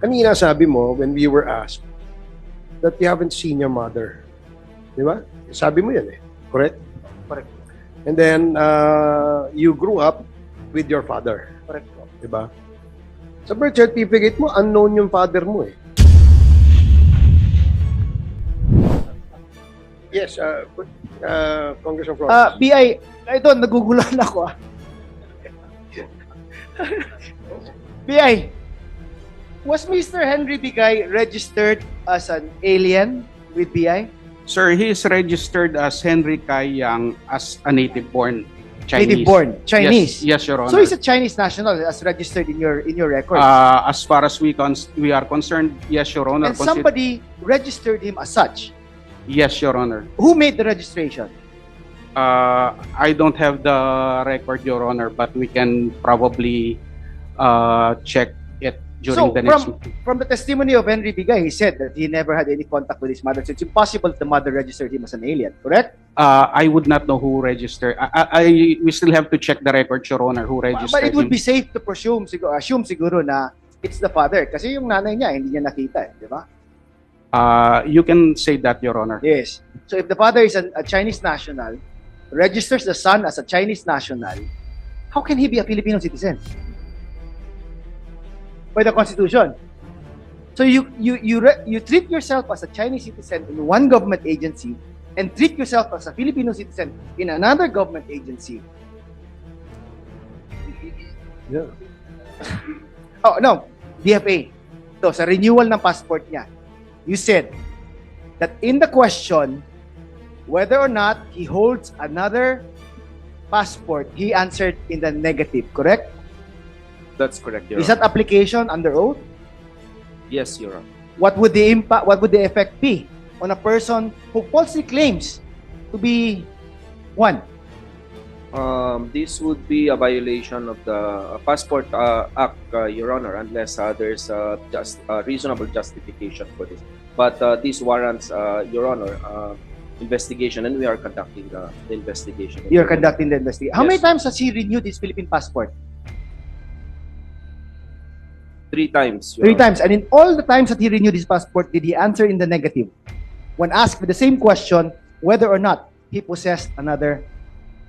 Kanina sabi mo, when we were asked, that you haven't seen your mother. Di ba? Sabi mo yan eh. Correct? Correct. And then, you grew up with your father. Correct po. Di ba? Sa birth certificate mo, unknown yung father mo eh. Yes, Congressman Flores. BI, ito, nagugulan ako BI, was Mr. Henry Bigay registered as an alien with BI? Sir, he is registered as Henry Kayang as a native-born Chinese. Native-born Chinese. Yes, Your Honor. So he's a Chinese national as registered in your record. As far as we are concerned, yes, Your Honor. And somebody registered him as such. Yes, Your Honor. Who made the registration? I don't have the record, Your Honor, but we can probably check it during the next meeting. From the testimony of Henry Bigay, he said that he never had any contact with his mother. So it's impossible that the mother registered him as an alien, correct? I would not know who registered. We still have to check the record, Your Honor, who registered But it would him. be safe to assume siguro na it's the father. Kasi yung nanay niya, hindi niya nakita, di ba? You can say that, Your Honor. Yes. So if the father is a Chinese national, registers the son as a Chinese national, how can he be a Filipino citizen? By the Constitution. So you treat yourself as a Chinese citizen in one government agency and treat yourself as a Filipino citizen in another government agency. Yeah. Oh, no. DFA. So, sa renewal ng passport niya, you said that in the question, whether or not he holds another passport, he answered in the negative, correct? That's correct, Your Is that application under oath? Yes, Your Honor. What would the impact, what would the effect be on a person who falsely claims to be one? This would be a violation of the Passport Act, Your Honor, unless there's just reasonable justification for this. But this warrants, Your Honor, investigation, and we are conducting the investigation. You're conducting the investigation. How many Yes. times has he renewed his Philippine passport? 3 times. Your 3 Honor. times. And in all the times that he renewed his passport, did he answer in the negative? When asked with the same question, whether or not he possessed another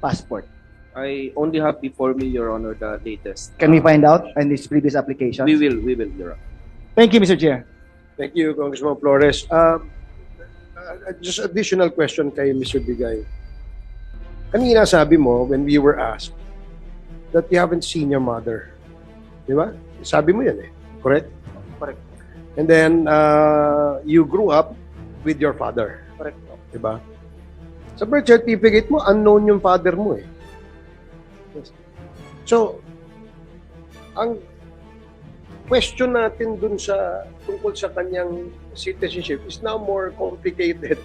passport. I only have before me, Your Honor, the latest. Can we find out in his previous applications? We will, Your Honor. Thank you, Mr. Chair. Thank you, Congressman Flores. Just additional question kay Mr. Bigay. Kanina sabi mo, when we were asked, that you haven't seen your mother. Di ba? Sabi mo yan eh. Correct? Correct. And then, you grew up with your father. Correct. Di ba? Sa birth certificate mo, unknown yung father mo eh. So, ang question natin dun sa tungkol sa kanyang citizenship is now more complicated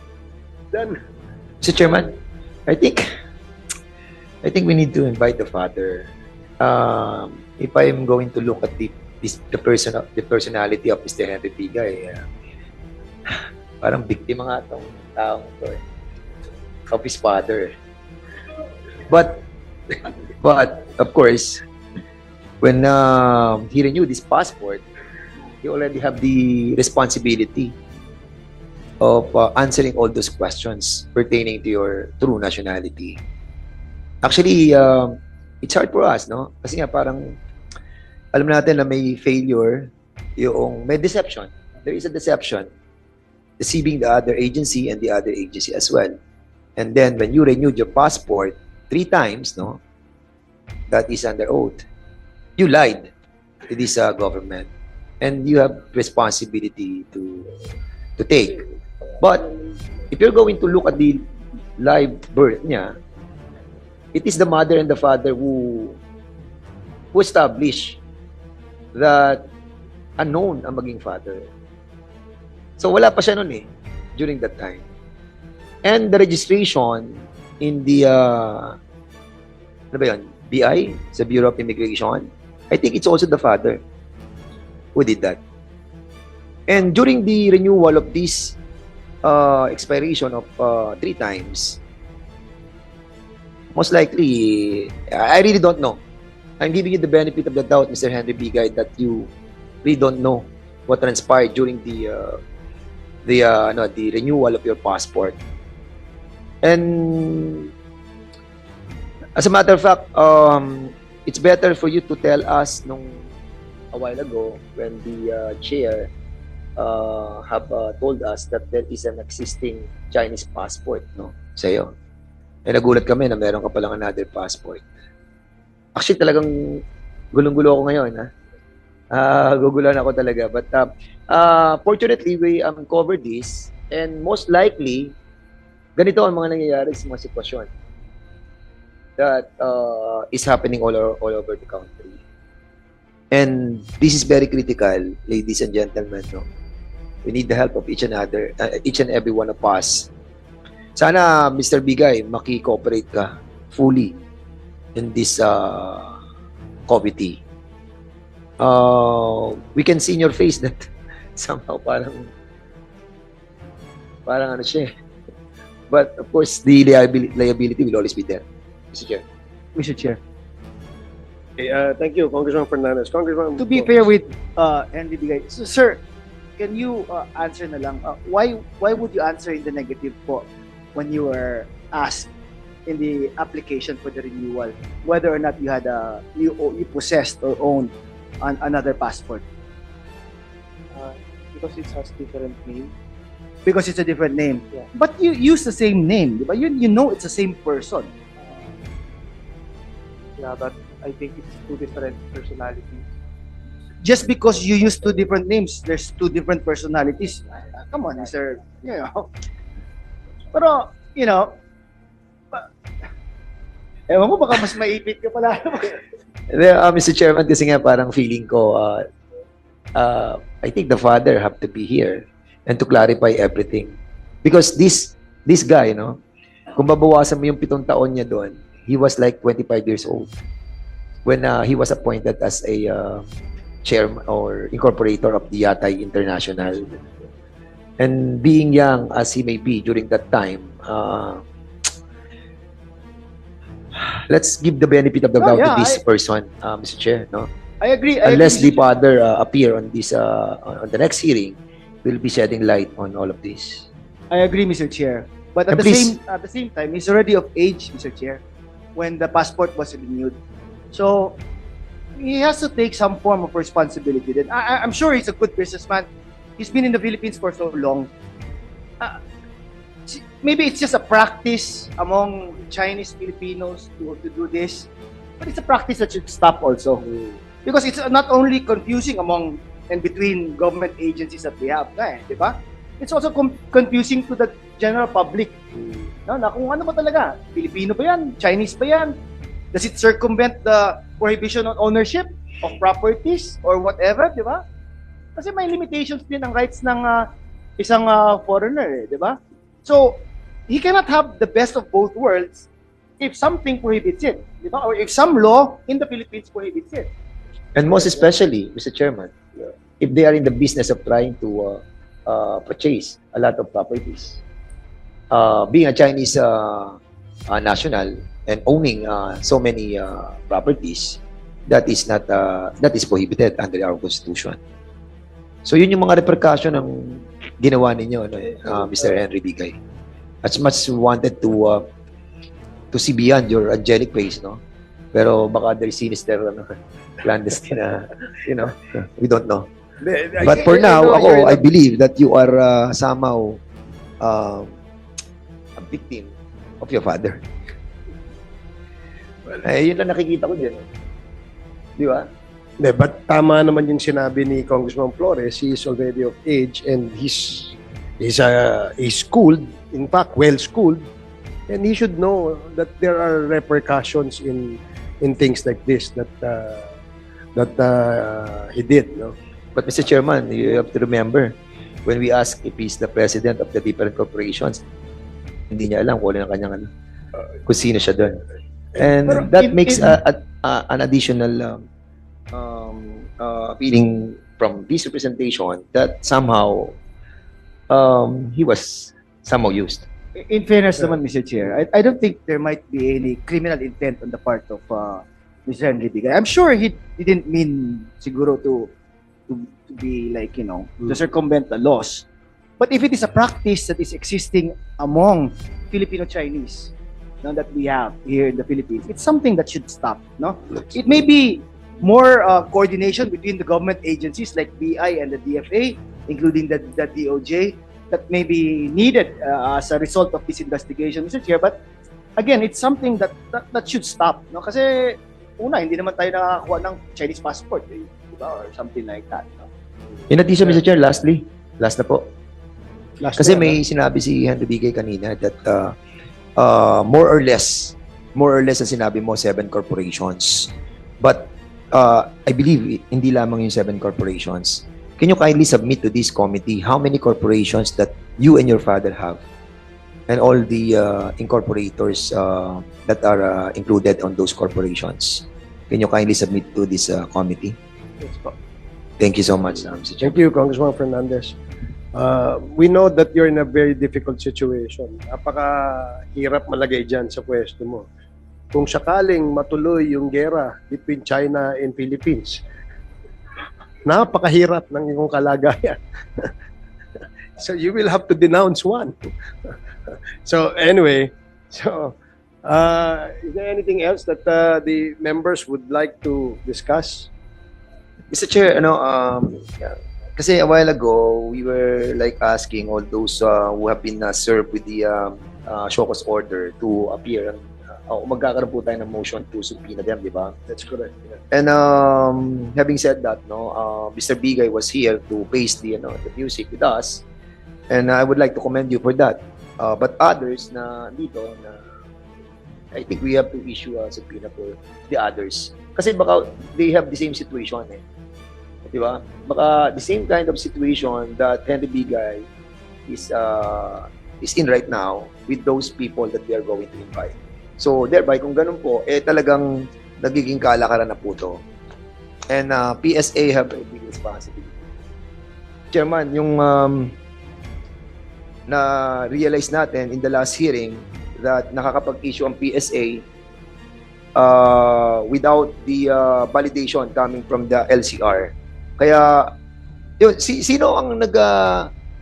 than Mr. Chairman, I think we need to invite the father. If I am going to look at the personality of Mr. Henry Bigay, parang biktima nga itong taong to eh, of his father. But of course, when he renewed his passport, he already have the responsibility of answering all those questions pertaining to your true nationality. Actually, it's hard for us, no? Kasi nga parang alam natin na may failure, may deception. There is a deception, deceiving the other agency and the other agency as well. And then when you renewed your passport 3 times, no? That is under oath. You lied to this government, and you have responsibility to take. But if you're going to look at the live birth niya, it is the mother and the father who established that unknown ang maging father. So wala pa siya nun eh during that time. And the registration in the ano ba yun? BI, sa Bureau of Immigration, I think it's also the father who did that. And during the renewal of this expiration of 3 times, most likely, I really don't know. I'm giving you the benefit of the doubt, Mr. Henry Bigay, that you really don't know what transpired during the renewal of your passport. And as a matter of fact, it's better for you to tell us nung a while ago when the chair have told us that there is an existing Chinese passport, no, sa'yo. Eh, nagulat kami na meron ka palang another passport. Actually, talagang gulong-gulo ako ngayon, ha? Gugulan ako talaga. But fortunately, we uncovered this, and most likely, ganito ang mga nangyayari sa mga sitwasyon that is happening all over the country. And this is very critical, ladies and gentlemen. No? We need the help of each and every one of us. Sana, Mr. Bigay, maki-cooperate ka fully in this committee. We can see in your face that somehow parang ano siya. But of course, the liability will always be there. Mr. Chair. Mr. Chair. Okay, thank you, Congressman Fernandez. Congressman, To be fair with Henry Bigay, so, sir, can you answer na lang, why would you answer in the negative po when you were asked in the application for the renewal whether or not you had you possessed or owned another passport? Because it has different name. Because it's a different name. Yeah. But you use the same name, but you know it's the same person. Yeah, but I think it's two different personalities. Just because you use two different names, there's two different personalities. Come on, sir. You know. Pero, you know, ewan ko, baka mas maipit ka pala. Mr. Chairman, kasi nga parang feeling ko, I think the father have to be here and to clarify everything. Because this guy, no, kung babawasan mo yung 7 taon niya doon, he was like 25 years old when he was appointed as a chairman or incorporator of the TATAY International. And being young as he may be during that time, let's give the benefit of the doubt to this person, Mr. Chair. No? I agree. Unless the father appear on this on the next hearing, we'll be shedding light on all of this. I agree, Mr. Chair. But at And the same time, he's already of age, Mr. Chair, when the passport was renewed. So he has to take some form of responsibility. Then I'm sure he's a good businessman. He's been in the Philippines for so long. Maybe it's just a practice among Chinese Filipinos to do this, but it's a practice that should stop also, because it's not only confusing among and between government agencies that we have, di ba? It's also confusing to the general public. No, na kung ano ba talaga, Filipino ba yan? Chinese ba yan? Does it circumvent the prohibition on ownership of properties or whatever, di ba? Kasi may limitations din ang rights ng isang foreigner, di ba? So, he cannot have the best of both worlds if something prohibits it, di ba? Or if some law in the Philippines prohibits it. And most especially, Mr. Chairman, if they are in the business of trying to purchase a lot of properties. Being a Chinese national and owning so many properties, that is prohibited under our Constitution. So yun yung mga repercussion ng ginawa ninyo, no, Mr. Henry Bigay. As much wanted to see beyond your angelic face, no? Pero baka there's sinister, clandestine, you know, we don't know. But for now, I believe that you are somehow a victim of your father. Yun lang nakikita ko dyan. Di ba? But tama naman yung sinabi ni Congressman Flores. He is already of age and he's schooled, in fact, well-schooled. And he should know that there are repercussions in things like this that he did. No? But Mr. Chairman, you have to remember, when we ask if he's the president of the different corporations, hindi niya alam kung ano ang kanyang kung sino siya doon. And Pero that makes an additional feeling from this representation that somehow he was somehow used. In fairness naman, Mr. Chair, I don't think there might be any criminal intent on the part of Mr. Henry Bigay. I'm sure he didn't mean siguro to to be like, to circumvent the laws. But if it is a practice that is existing among Filipino Chinese, that we have here in the Philippines, it's something that should stop. No, it may be more coordination between the government agencies like BI and the DFA, including the DOJ, that may be needed as a result of this investigation, Mr. Chair. But again, it's something that should stop. No, kasi una, hindi naman tayo nakakakuha ng Chinese passport, diba? Or something like that. No? In addition, Mr. Chair, last na po. Kasi na, may sinabi si Henry Bigay kanina that more or less ang sinabi mo, 7 corporations. But I believe hindi lamang yung 7 corporations. Can you kindly submit to this committee how many corporations that you and your father have, and all the incorporators that are included on those corporations? Can you kindly submit to this committee? Yes, po. Thank you so much, Mr. Chair. Thank you, Congressman Fernandez. We know that you're in a very difficult situation. Napakahirap malagay dyan sa pwesto mo. Kung sakaling matuloy yung gera between China and Philippines, napakahirap ng iyong kalagayan. So you will have to denounce one. So anyway, is there anything else that the members would like to discuss? Mr. Chair, kasi a while ago, we were like asking all those who have been served with the show cause order to appear. Magkakaroon po tayo ng motion to subpoena them, di ba? That's correct. Yeah. And having said that, Mr. Bigay was here to base the music with us, and I would like to commend you for that. But others na dito, I think we have to issue a subpoena for the others. Kasi baka they have the same situation, di ba? Baka the same kind of situation that Henry Bigay is in right now with those people that we are going to invite. So thereby, kung ganun po, talagang nagiging kalakaran na po to. And PSA have a big responsibility. Chairman, yung na-realize natin in the last hearing that nakakapag-issue ang PSA without the validation coming from the LCR. Kaya, sino ang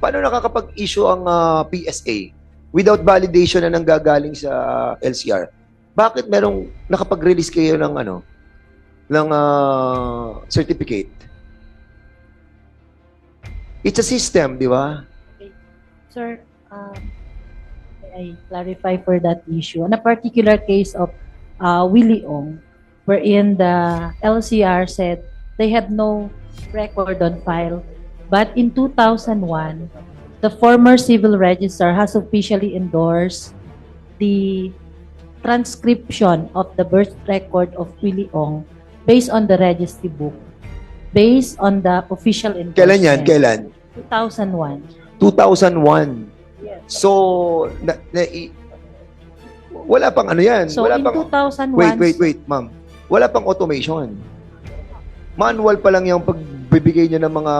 paano nakakapag-issue ang PSA without validation na nanggagaling sa LCR? Bakit merong nakapag-release kayo ng certificate? It's a system, di ba? Okay. Sir, I clarify for that issue. On a particular case of Willie Ong, wherein the LCR said they had no record on file, but in 2001, the former civil registrar has officially endorsed the transcription of the birth record of Willie Ong based on the registry book, based on the official endorsement. Kailan yan? Kailan? 2001. 2001. Yes. So, wala pang yan. So wala in pang, 2001, wait, ma'am. Wala pang automation. Manual pa lang yung pagbibigay niya ng mga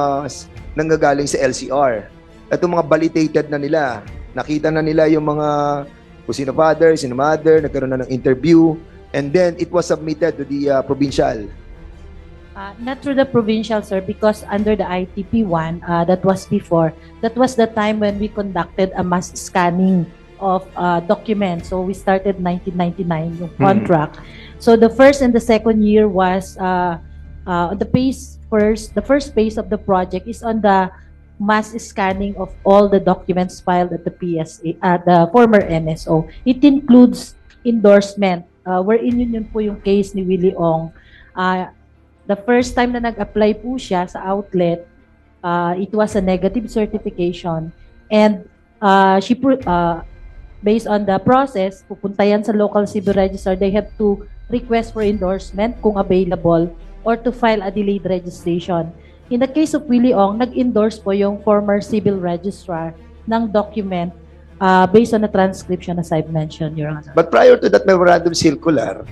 nanggagaling sa LCR. Itong mga validated na nila. Nakita na nila yung mga kung sino father, sino mother, nagkaroon na ng interview, and then it was submitted to the provincial. not through the provincial, sir, because under the ITP1, that was before, that was the time when we conducted a mass scanning of documents. So we started 1999, yung contract. So the first and the second year was the first phase of the project is on the mass scanning of all the documents filed at the PSA, the former NSO. It includes endorsement, wherein yun po yung case ni Willie Ong. The first time na nag-apply po siya sa outlet, it was a negative certification, and based on the process, pupunta yan sa local civil register, they have to request for endorsement kung available or to file a delayed registration. In the case of Willie Ong, nag-endorse po yung former civil registrar ng document based on the transcription as I've mentioned, Your Honor. But prior to that memorandum circular,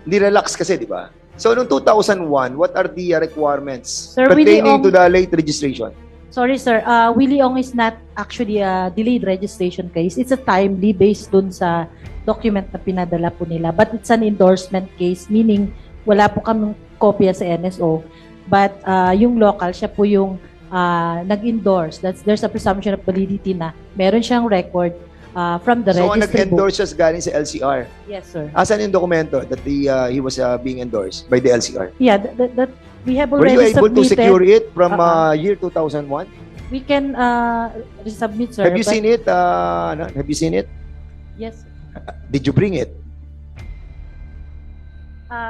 nirelax kasi, di ba? So, noong 2001, what are the requirements Sir, Willie pertaining Ong- to the late registration? Sorry, sir. Willie Ong is not actually a delayed registration case. It's a timely based dun sa document na pinadala po nila. But it's an endorsement case, meaning wala po kaming kopya sa NSO. But yung local, siya po yung nag-endorse. There's a presumption of validity na meron siyang record from the So, ang registry book. nag-endorse siya galing sa LCR. Yes, sir. Asan yung dokumento that he was being endorsed by the LCR? Yeah, that we have Were already you able to submitted. secure it from Uh-uh. year 2001? We can resubmit, sir. Have you but- seen it? Have you seen it? Yes. Did you bring it?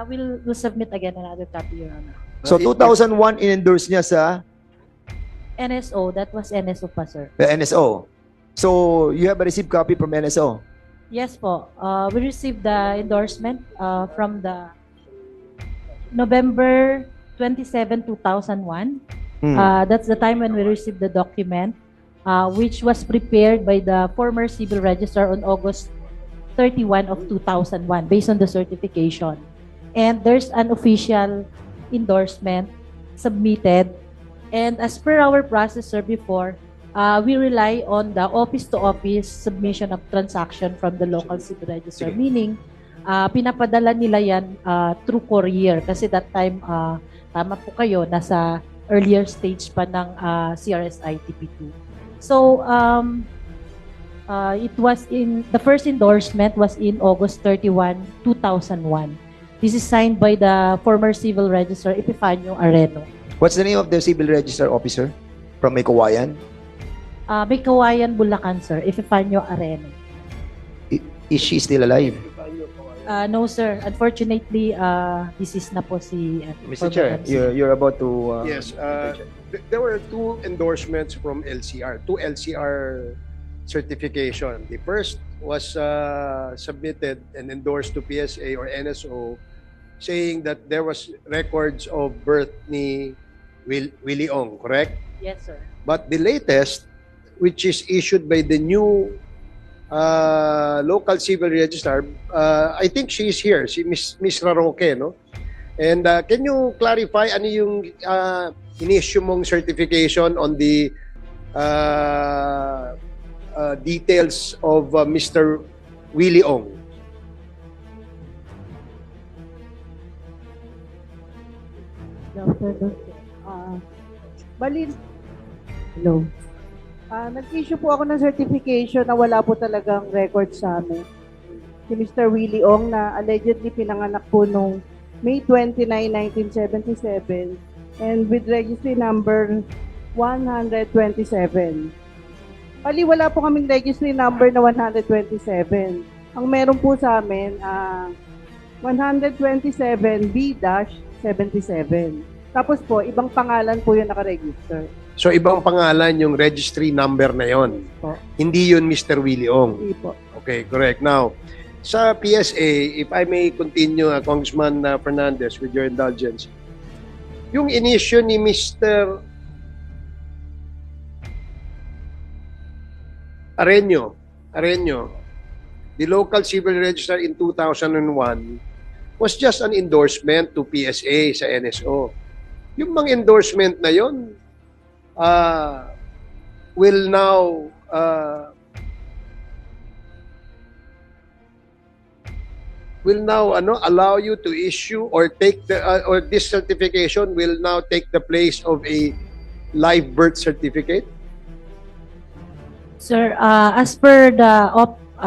We'll submit again another copy, Your Honor. So 2001 in-endorse niya sa NSO, that was NSO pa, sir. the NSO. So you have a received copy from NSO. Yes po. We received the endorsement from the November 27, 2001. That's the time when we received the document, which was prepared by the former civil registrar on August 31 of 2001 based on the certification. And there's an official endorsement submitted. And as per our processor before, we rely on the office-to-office submission of transaction from the local civil registrar. Sige. Meaning, pinapadala nila yan through courier. Kasi that time, tama po kayo, nasa earlier stage pa ng CRS-ITP2. So, it was the first endorsement was in August 31, 2001. This is signed by the former civil registrar Epifanio Areno. What's the name of the civil register officer from Maykawayan? Bikawayan, Bulacan, sir. Epifanio Areno. Is she still alive? No, sir. Unfortunately, deceased na po si Mr. former Chair, MC. you're about to... Yes, there were two endorsements from LCR, two LCR certification. The first was submitted and endorsed to PSA or NSO, saying that there was records of birth ni Willie Ong, correct? Yes, sir. But the latest, which is issued by the new local civil registrar, I think she is here, si Miss Raroque, no? And can you clarify ano yung in-issue mong certification on the details of Mr. Willie Ong? Bali, hello. Nag-issue po ako ng certification na wala po talagang record sa amin. Si Mr. Willie Ong na allegedly pinanganak po nung May 29, 1977 and with registry number 127. Bali, wala po kaming registry number na 127. Ang meron po sa amin, 127B-77. Tapos po, ibang pangalan po yung nakaregister. So ibang pangalan yung registry number na yon. Po. Hindi yun Mr. Willie Ong. Hindi po. Okay, correct. Now, sa PSA, if I may continue, Congressman Fernandez, with your indulgence, yung in-issue ni Mr. Areno, the local civil registrar in 2001, was just an endorsement to PSA sa NSO. Yung mga endorsement na yon will now allow you to issue or take the or this certification will now take the place of a live birth certificate. Sir, as per the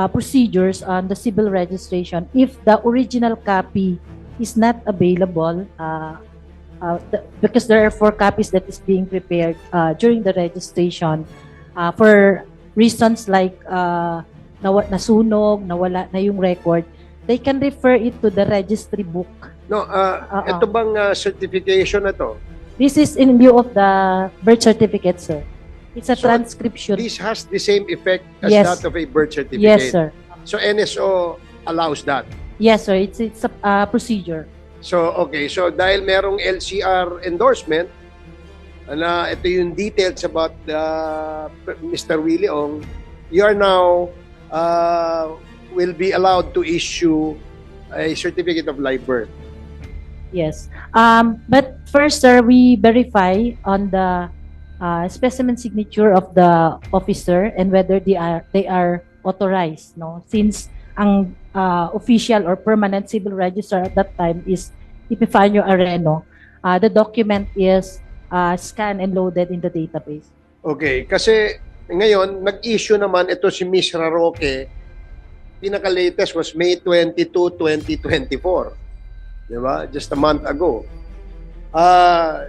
procedures on the civil registration, if the original copy is not available, because there are 4 copies that is being prepared during the registration, for reasons like nasunog, nawala na yung record, they can refer it to the registry book. No, ito bang certification na to? This is in view of the birth certificate, sir. It's a So, transcription. This has the same effect as Yes. that of a birth certificate. Yes, sir. So NSO allows that. Yes, sir. It's a procedure. So, okay. So, dahil merong LCR endorsement, na ito yung details about Mr. Willie Ong, you are now will be allowed to issue a certificate of live birth. Yes. But first, sir, we verify on the specimen signature of the officer and whether they are authorized. No, since ang official or permanent civil registrar at that time is Epifanio Areno. the document is scanned and loaded in the database. Okay, kasi ngayon, nag-issue naman ito si Miss Raroque. Pinaka-latest was May 22, 2024. Di ba? Just a month ago.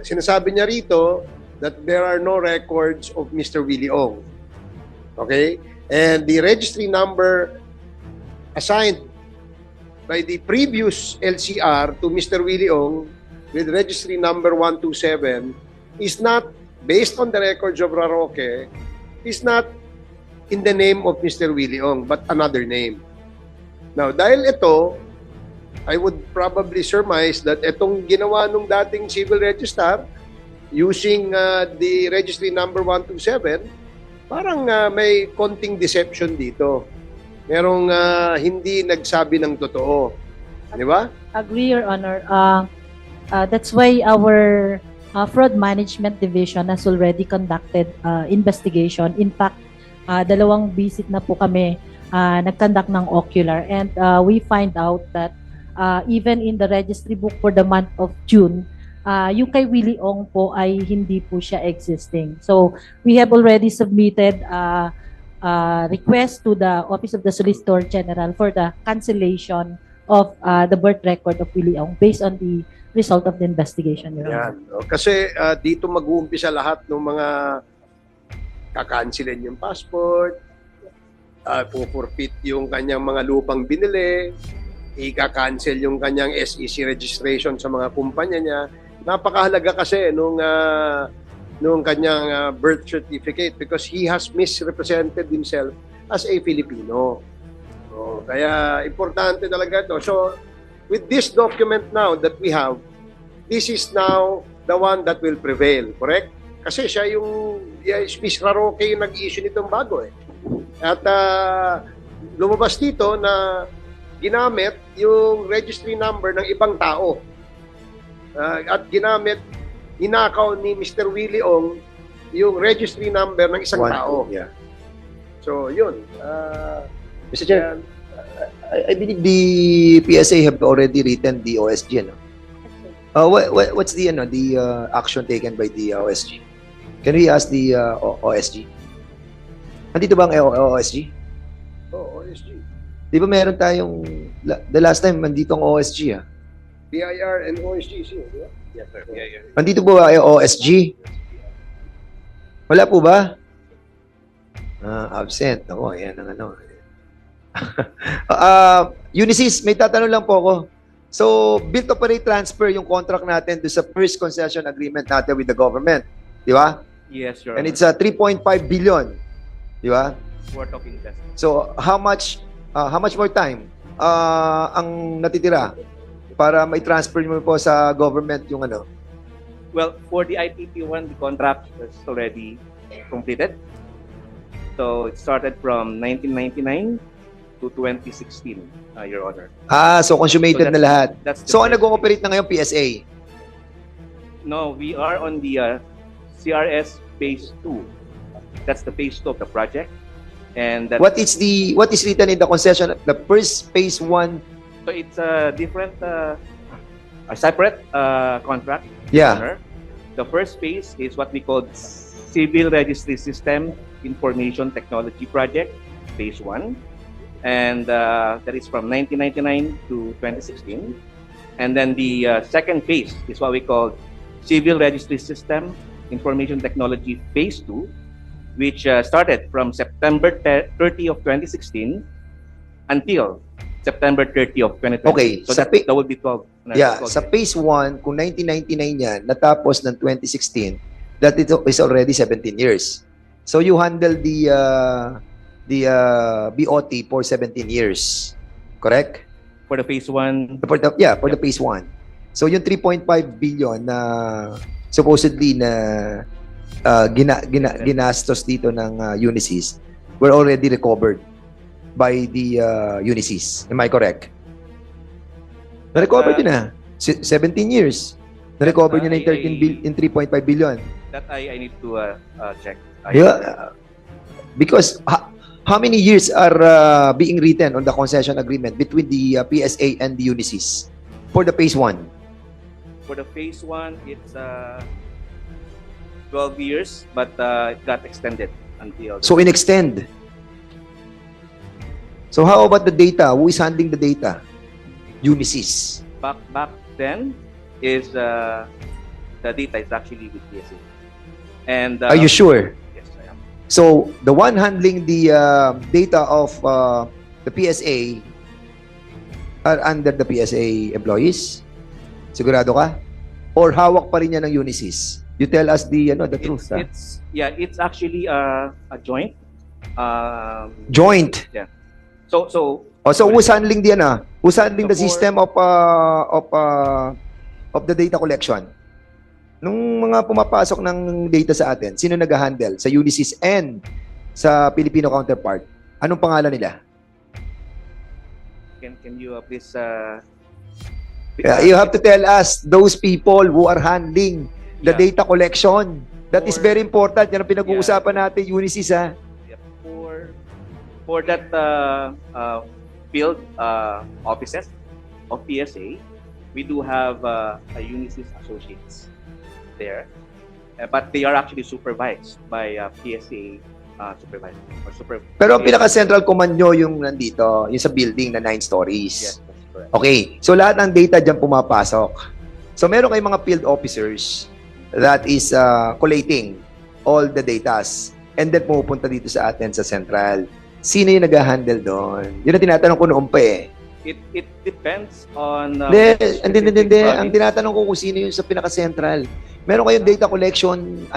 Sinasabi niya rito that there are no records of Mr. Willie Ong. Okay? And the registry number assigned by the previous LCR to Mr. Willie Ong with registry number 127 is not, based on the records of Raroque, is not in the name of Mr. Willie Ong, but another name. Now, dahil ito, I would probably surmise that itong ginawa nung dating civil register using the registry number 127, parang may konting deception dito. Merong hindi nagsabi ng totoo. Di ba? Agree, Your Honor. That's why our fraud management division has already conducted investigation. In fact, dalawang visit na po kami nag-conduct ng ocular, and we find out that even in the registry book for the month of June, yung kay Willie Ong po ay hindi po siya existing. So we have already submitted request to the Office of the Solicitor General for the cancellation of the birth record of Willie Ong based on the result of the investigation. Your Honor. Yan. No? Kasi dito mag-uumpisa lahat ng mga kakansilin yung passport, pupurpit yung kanyang mga lupang binili, ika-cancel yung kanyang SEC registration sa mga kumpanya niya. Napakahalaga kasi nung kanyang birth certificate because he has misrepresented himself as a Filipino. So, kaya importante talaga ito. So, with this document now that we have, this is now the one that will prevail, correct? Kasi siya yung Miss Raroque yung nag-issue nitong bago eh. At lumabas dito na ginamit yung registry number ng ibang tao. At hinakaw ni Mr. Willie Ong yung registry number ng isang tao. Yeah. So, yun. Mr. Chair, I believe the PSA have already written the OSG, no? What's the action taken by the OSG? Can we ask the OSG? Nandito ba ang OSG? OSG. Di ba meron tayong, the last time, nandito ang OSG, ah? BIR and OSG, yeah? Yes, sir. BIR. Nandito ba ang OSG? Wala po ba? Absent. Ako, ayan ang ano. Unisys, may tatanong lang po ako. So, build, operate, transfer yung contract natin to sa first concession agreement natin with the government. Di ba? Yes, Your And Honor. it's 3.5 billion. Di ba? We're talking less. So, how much more time ang natitira para may transfer mo po sa government yung ano? Well, for the ITP1, the contract is already completed. So it started from 1999 to 2016, Your Honor. So consummated So na lahat. That's the So, ang first nag-ooperate na ngayon, PSA? No, we are on the CRS Phase 2. That's the Phase 2 of the project. And that, What is written in the concession? The first phase 1? so it's a different, a separate contract. Yeah. Honor. The first phase is what we call Civil Registry System Information Technology Project, Phase 1. And that is from 1999 to 2016. And then the second phase is what we call Civil Registry System Information Technology Phase 2, which started from September 30 of 2016 until September 30 of 2020. Okay, So sa that would be 12. Yeah, sa phase 1, kung 1999 yan, natapos ng 2016, that is already 17 years. So you handle the BOT for 17 years. Correct? For the Phase 1. For the phase 1. So yung 3.5 billion na supposedly na ginastos dito ng Unisys were already recovered by the Unisys. Am I correct? Na-recover yun na. 17 years. Na-recover nyo na yung 3.5 billion. That I need to check. Yeah. Because how many years are being written on the concession agreement between the PSA and the Unisys for the phase 1? For for the phase 1, it's 12 years, but it got extended until... So in-extend. So how about the data? Who is handling the data? Unisys. Back then is the data is actually with PSA. And Are you sure? Yes, I am. So the one handling the data of the PSA are under the PSA employees? Sigurado ka? Or hawak pa rin yan ng Unisys? You tell us the truth. It's actually a joint. Joint. Yeah. So who's handling the Who's handling the So for- system of the data collection? Nung mga pumapasok ng data sa atin, sino nag-handle sa Unisys and sa Filipino counterpart? Anong pangalan nila? can you please You have to tell us those people who are handling the Yeah. data collection. That is For- very important. Yan ang pinag-uusapan natin, Unisys, ha? Yeah, for that field offices of PSA, we do have a Unisys associates there, but they are actually supervised by PSA supervisor or super. Pero ang pinaka-central command nyo yung nandito, yung sa building na 9 stories. Yes, that's correct. Okay. So lahat ng data dyan pumapasok. So meron kayong mga field officers that is collating all the datas and then pumupunta dito sa atin sa central. Sino yung nag-handle doon? Yun ang tinatanong ko noon pa eh. It depends on Hindi. specific Ang tinatanong ko kung sino yung sa pinaka-central. Meron kayong data collection,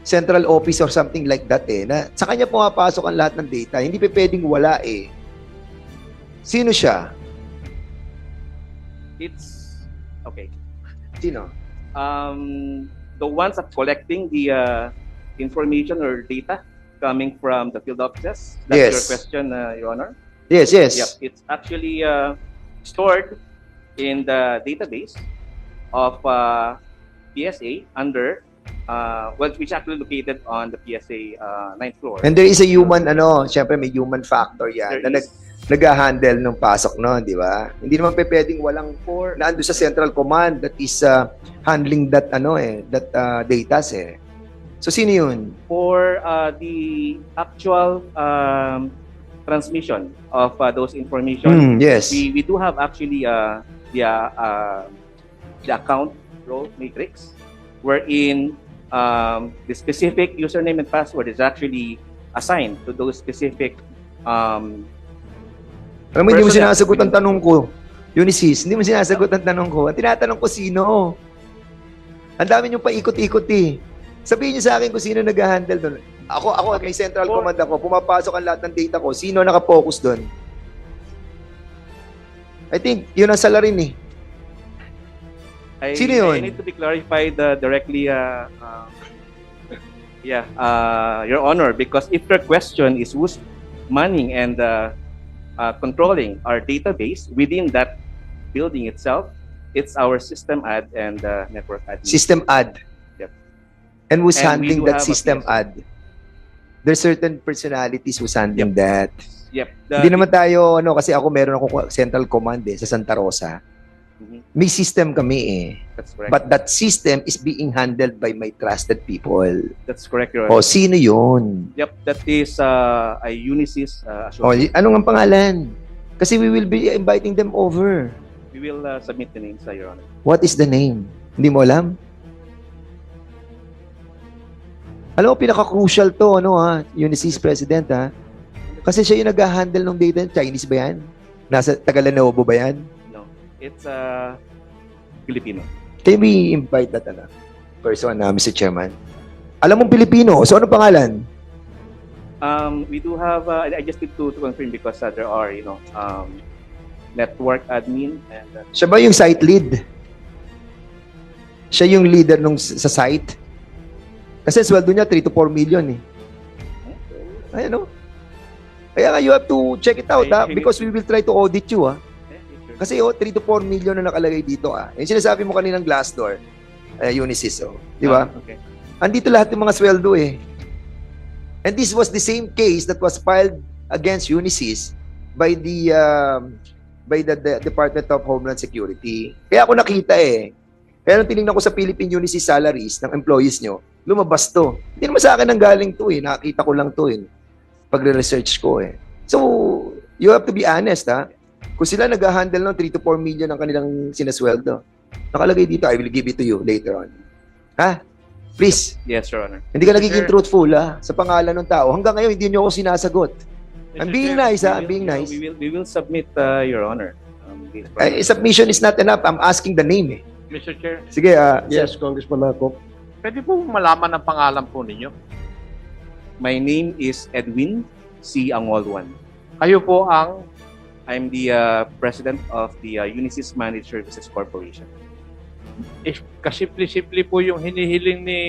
central office or something like that eh. Na, sa kanya pumapasok ang lahat ng data. Hindi pa pwedeng wala eh. Sino siya? It's okay. Sino? The ones that collecting the information or data coming from the field offices. That's Yes. your question, Your Honor. Yes. Yep, it's actually stored in the database of PSA under which actually located on the PSA 9th floor. And there is a human, syempre may human factor yan There na is- nag-handle ng pasok noon, di ba? Hindi naman pwedeng walang naando sa central command that is handling that data eh. So sino yun? For the actual transmission of those information, Yes. we do have actually the account role matrix wherein the specific username and password is actually assigned to those specific Alam mo, hindi mo Personal. sinasagot ang tanong ko. Unisys, hindi mo sinasagot ang tanong ko. Ang tinatanong ko sino? Ang dami niyong paikot-ikot eh. Sabihin niyo sa akin kung sino nag-handle doon. Ako, may central command ako. Pumapasok ang lahat ng data ko. Sino nakapokus doon? I think, yun ang salarin eh. Sino yun? I need to be clarified directly, Your Honor, because if your question is who's manning and controlling our database within that building itself, it's our system ad and network admin. System ad. Yep. And who's And we handling do that have a system PSA. ad? There's certain personalities who's handling that. Yep. Hindi naman tayo, kasi ako meron ako central command sa Santa Rosa. Mhm. May system kami eh. That's correct. But that system is being handled by my trusted people. That's correct, Your O, Honor. sino yun? Yep, that is a Unisys O, associate. anong ang pangalan? Kasi we will be inviting them over. We will submit the names, Your Honor. What is the name? Hindi mo alam? Alam mo, pinaka-crucial to, Unisys President, ha? Kasi siya yung nag-handle ng data. Chinese ba yan? Nasa Tagalanobo ba yan? No, it's Filipino. Can we invite that person, Mr. Chairman? Alam mong Pilipino. So, ano pangalan? We do have. I just need to confirm because there are network admin and Siya ba yung site lead? Siya yung leader sa site? Kasi sweldo niya 3 to 4 million eh. Ayun, Kaya nga, you have to check it out, because we will try to audit you, Kasi 3 to 4 million na nakalagay dito, Yung sinasabi mo kaninang Glassdoor, Unisys, di ba? Okay. Andito lahat yung mga sweldo eh. And this was the same case that was filed against Unisys by the Department of Homeland Security. Kaya ako nakita eh. Kaya nung tinignan ko sa Philippine Unisys salaries ng employees nyo, lumabas to. Hindi naman sa akin ang galing to eh. Nakita ko lang to eh. Pagre-research ko eh. So, you have to be honest ha. Kung sila nag-handle ng 3 to 4 million ng kanilang sinasweldo, nakalagay dito, I will give it to you later on. Ha? Please. Yes, Your Honor. Hindi ka nagiging truthful ha, sa pangalan ng tao. Hanggang ngayon, hindi nyo ako sinasagot. I'm being nice ha, I'm being nice. We will submit, Your Honor. Submission is not enough. I'm asking the name eh. Mr. Chair, Sige, Yes, Congressman Ako. pwede po malaman ang pangalan po ninyo? My name is Edwin C. Angolwan. Kayo po ang I'm the president of the Unisys Managed Services Corporation. kasimple-simple po yung hinihiling ni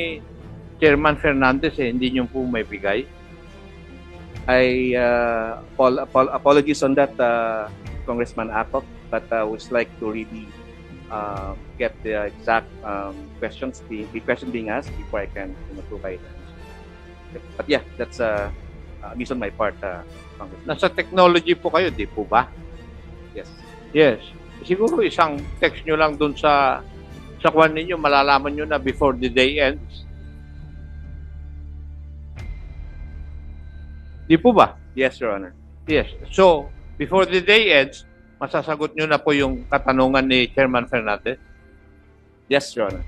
Chairman Fernandez hindi nyo po may bigay. I apologies on that, Congressman Atok, but I would like to really get the exact questions, the question being asked before I can provide. But yeah, that's a miss on my part, Congressman. Nasa technology po kayo, di po ba? Yes. Yes. Siguro isang text nyo lang dun sa kwan ninyo, malalaman nyo na before the day ends. Di po ba? Yes, Your Honor. Yes. So, before the day ends, masasagot nyo na po yung katanungan ni Chairman Fernandez? Yes, Your Honor.